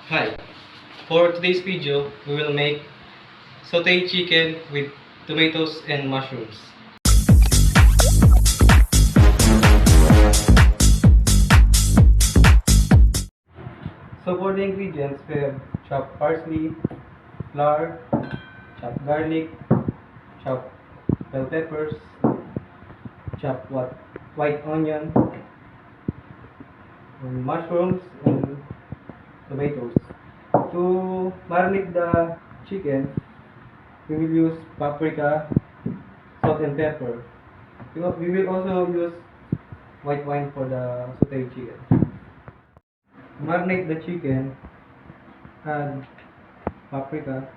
Hi, for today's video, we will make sauteed chicken with tomatoes and mushrooms. So for the ingredients, we have chopped parsley, flour, chopped garlic, chopped bell peppers, chopped white onion, and mushrooms, and tomatoes. To marinate the chicken, we will use paprika, salt and pepper. We will also use white wine for the sauteed chicken. Marinate the chicken, add paprika,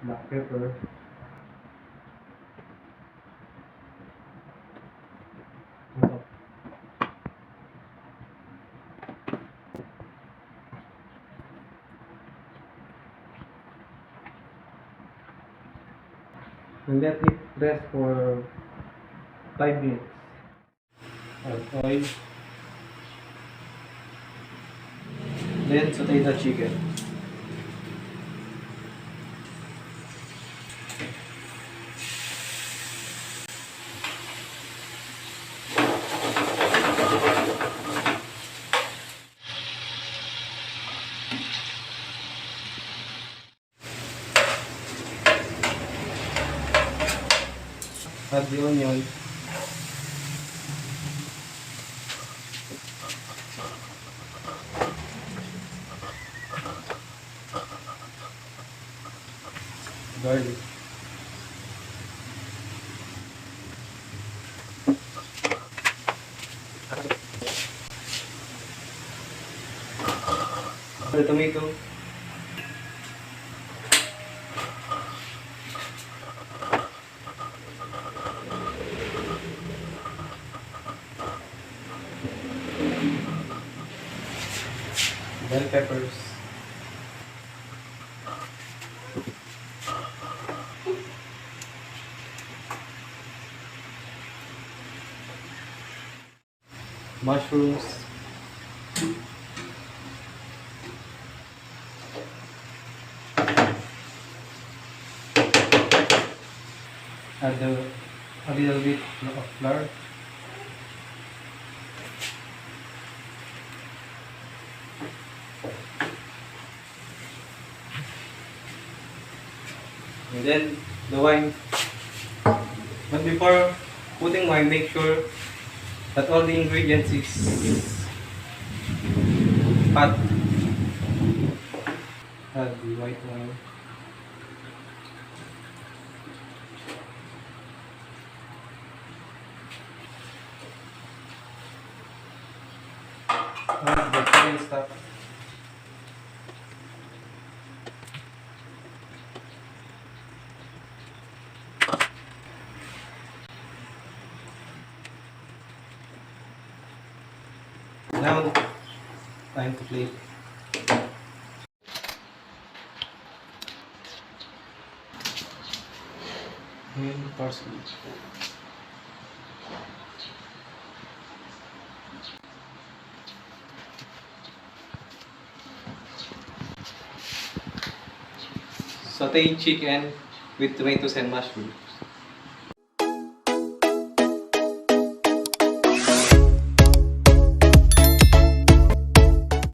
black pepper, and salt. And let it rest for 5 minutes. Add oil, then saute the chicken. Add the onion. Garlic. The tomato. Bell peppers. Mushrooms. Add a little bit of flour. And then the wine. But before putting wine, make sure that all the ingredients is hot. Add the white wine. Add the chicken stock. Now, time to plate. And parsley. Sauteed chicken with tomatoes and mushroom.